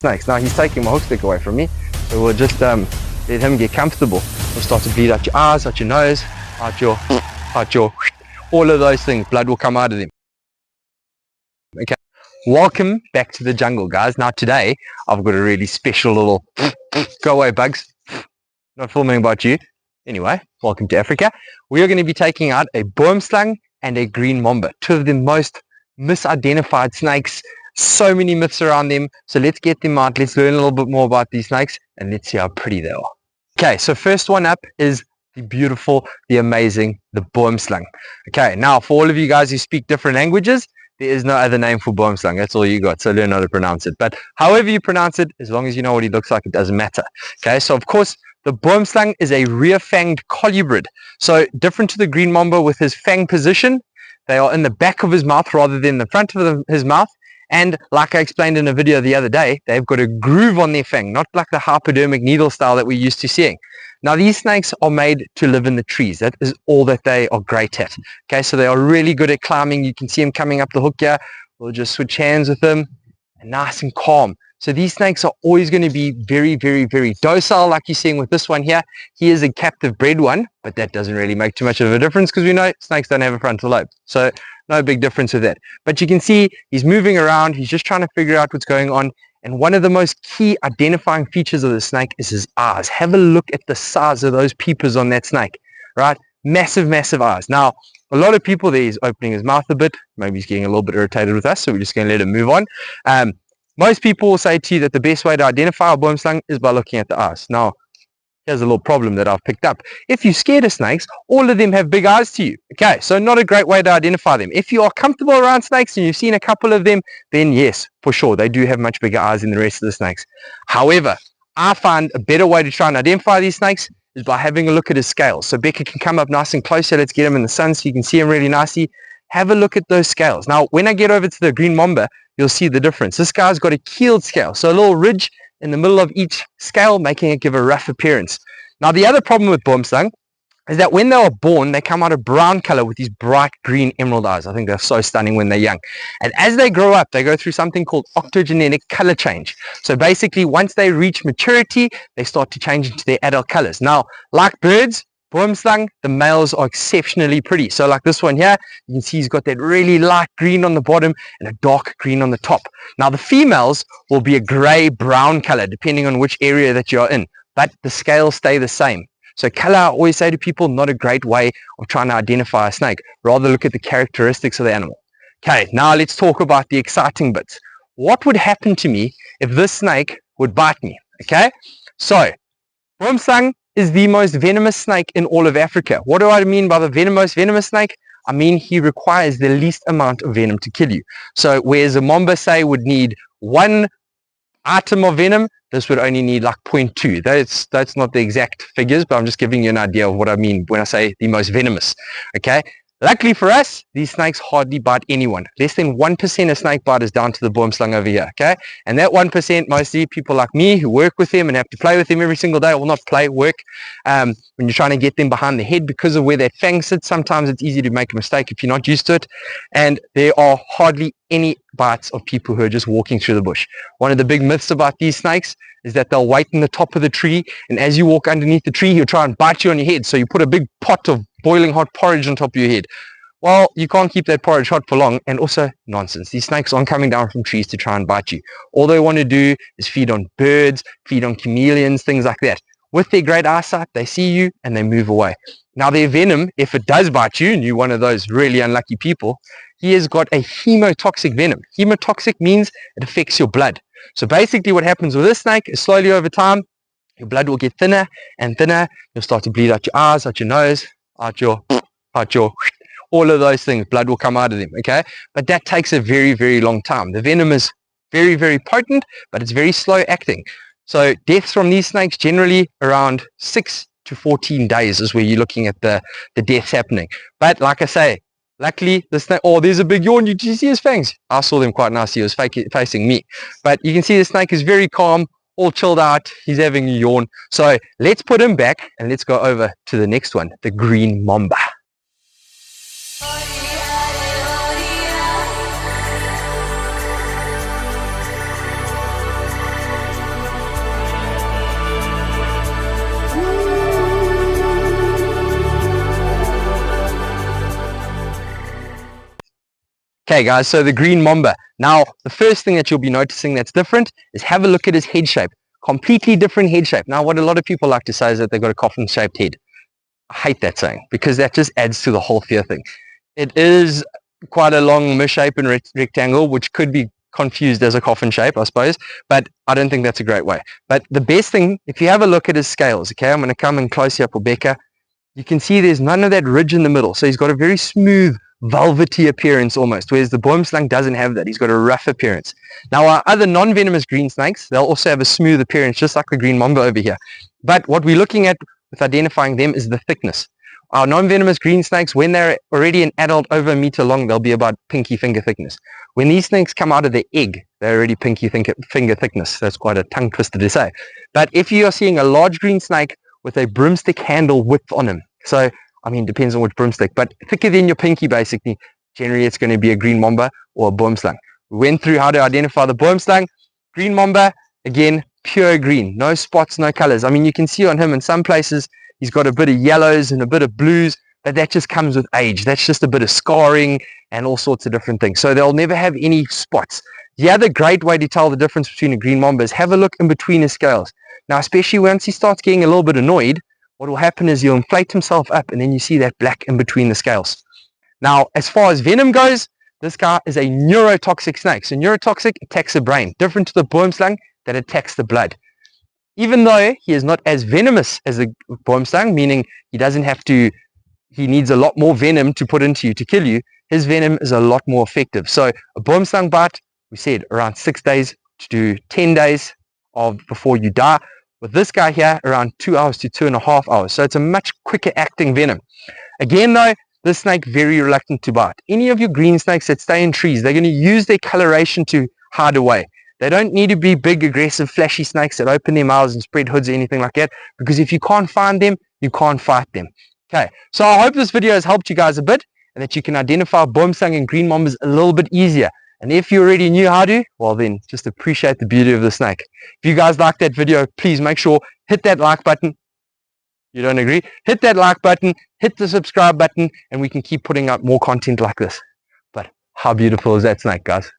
snakes. Now he's taking my hook stick away from me, so we'll just let him get comfortable. We'll start to bleed out your eyes, out your nose, out your, all of those things. Blood will come out of them. Okay, welcome back to the jungle, guys. Now today I've got a really special little go away bugs, not filming about you. Anyway, welcome to Africa. We are going to be taking out a Boomslang and a green mamba, two of the most misidentified snakes. So many myths around them, so let's get them out. Let's learn a little bit more about these snakes and let's see how pretty they are. Okay, so first one up is the beautiful, the amazing, the Boomslang. Okay, now for all of you guys who speak different languages, there is no other name for Boomslang. That's all you got, so learn how to pronounce it. But however you pronounce it, as long as you know what he looks like, it doesn't matter. Okay, so of course the Boomslang is a rear-fanged colubrid, so different to the green mamba with his fang position. They are in the back of his mouth rather than the front of his mouth. And like I explained in a video the other day, they've got a groove on their fang, not like the hypodermic needle style that we're used to seeing. Now these snakes are made to live in the trees. That is all that they are great at. Okay, so they are really good at climbing. You can see them coming up the hook here. We'll just switch hands with them, and nice and calm. So these snakes are always going to be very, very, very docile, like you're seeing with this one here. He is a captive bred one, but that doesn't really make too much of a difference because we know snakes don't have a frontal lobe. So no big difference with that. But you can see he's moving around. He's just trying to figure out what's going on. And one of the most key identifying features of the snake is his eyes. Have a look at the size of those peepers on that snake, right? Massive, massive eyes. Now, a lot of people there, he's opening his mouth a bit. Maybe he's getting a little bit irritated with us, so we're just going to let him move on. Most people will say to you that the best way to identify a Boomslang is by looking at the eyes. Now, here's a little problem that I've picked up. If you're scared of snakes, all of them have big eyes to you. Okay, so not a great way to identify them. If you are comfortable around snakes and you've seen a couple of them, then yes, for sure, they do have much bigger eyes than the rest of the snakes. However, I find a better way to try and identify these snakes is by having a look at his scales. So Becca can come up nice and close here. Let's get him in the sun so you can see him really nicely. Have a look at those scales. Now, when I get over to the green mamba, you'll see the difference. This guy's got a keeled scale, so a little ridge in the middle of each scale, making it give a rough appearance. Now, the other problem with Boomslang is that when they are born, they come out a brown color with these bright green emerald eyes. I think they're so stunning when they're young. And as they grow up, they go through something called octogenetic color change. So basically, once they reach maturity, they start to change into their adult colors. Now, like birds, Boomslang, the males are exceptionally pretty. So like this one here, you can see he's got that really light green on the bottom and a dark green on the top. Now the females will be a gray-brown color depending on which area that you're in, but the scales stay the same. So color, I always say to people, not a great way of trying to identify a snake. Rather look at the characteristics of the animal. Okay, now let's talk about the exciting bits. What would happen to me if this snake would bite me? Okay, so Boomslang is the most venomous snake in all of Africa. What do I mean by the most venomous snake? I mean he requires the least amount of venom to kill you. So whereas a mamba, say, would need 1 item of venom, this would only need like 0.2. That's not the exact figures, but I'm just giving you an idea of what I mean when I say the most venomous. Okay. Luckily for us, these snakes hardly bite anyone. Less than 1% of snake bite is down to the Boomslang over here, okay? And that 1%, mostly people like me who work with them and have to play with them every single day, well, not play, work, when you're trying to get them behind the head because of where that fang sits. Sometimes it's easy to make a mistake if you're not used to it. And there are hardly any bites of people who are just walking through the bush. One of the big myths about these snakes is that they'll wait in the top of the tree, and as you walk underneath the tree, he'll try and bite you on your head. So you put a big pot of boiling hot porridge on top of your head. Well, you can't keep that porridge hot for long, and also nonsense. These snakes aren't coming down from trees to try and bite you. All they want to do is feed on birds, feed on chameleons, things like that. With their great eyesight, they see you and they move away. Now their venom, if it does bite you, and you're one of those really unlucky people, he has got a hemotoxic venom. Hemotoxic means it affects your blood. So basically what happens with this snake is slowly over time, your blood will get thinner and thinner. You'll start to bleed out your eyes, out your nose, out your, all of those things. Blood will come out of them, okay? But that takes a very, very long time. The venom is very, very potent, but it's very slow acting. So deaths from these snakes generally around 6 to 14 days is where you're looking at the deaths happening. But like I say, luckily the snake, oh, there's a big yawn. Did you see his fangs? I saw them quite nicely. He was facing me. But you can see the snake is very calm, all chilled out. He's having a yawn. So let's put him back and let's go over to the next one, the green mamba. Okay guys, so the green mamba. Now, the first thing that you'll be noticing that's different is have a look at his head shape. Completely different head shape. Now, what a lot of people like to say is that they've got a coffin-shaped head. I hate that saying because that just adds to the whole fear thing. It is quite a long misshapen rectangle, which could be confused as a coffin shape, I suppose, but I don't think that's a great way. But the best thing, if you have a look at his scales, okay, I'm going to come in close here for Becca, you can see there's none of that ridge in the middle. So he's got a very smooth, velvety appearance almost, whereas the boomslang doesn't have that. He's got a rough appearance. Now, our other non-venomous green snakes, they'll also have a smooth appearance, just like the green mamba over here. But what we're looking at with identifying them is the thickness. Our non-venomous green snakes, when they're already an adult over a meter long, they'll be about pinky finger thickness. When these snakes come out of the egg, they're already pinky finger thickness. That's quite a tongue twister to say. But if you are seeing a large green snake with a broomstick handle width on him, so I mean, depends on which broomstick, but thicker than your pinky basically, generally it's going to be a green mamba or a boomslang. We went through how to identify the boomslang. Green mamba, again, pure green, no spots, no colors. I mean, you can see on him in some places he's got a bit of yellows and a bit of blues, but that just comes with age. That's just a bit of scarring and all sorts of different things. So they'll never have any spots. The other great way to tell the difference between a green mamba is have a look in between his scales. Now, especially once he starts getting a little bit annoyed, what will happen is he'll inflate himself up and then you see that black in between the scales. Now, as far as venom goes, this guy is a neurotoxic snake. So neurotoxic attacks the brain, different to the boomslang that attacks the blood. Even though he is not as venomous as the boomslang, meaning he needs a lot more venom to put into you to kill you, his venom is a lot more effective. So a boomslang bite, we said around 6 days to 10 days before you die. With this guy here, around 2 hours to 2.5 hours. So it's a much quicker acting venom. Again though, this snake very reluctant to bite. Any of your green snakes that stay in trees, they're going to use their coloration to hide away. They don't need to be big, aggressive, flashy snakes that open their mouths and spread hoods or anything like that, because if you can't find them, you can't fight them. Okay, so I hope this video has helped you guys a bit and that you can identify boomslang and green mambas a little bit easier. And if you already knew how to, well then, just appreciate the beauty of the snake. If you guys like that video, please make sure, hit that like button. You don't agree? Hit that like button, hit the subscribe button, and we can keep putting out more content like this. But how beautiful is that snake, guys?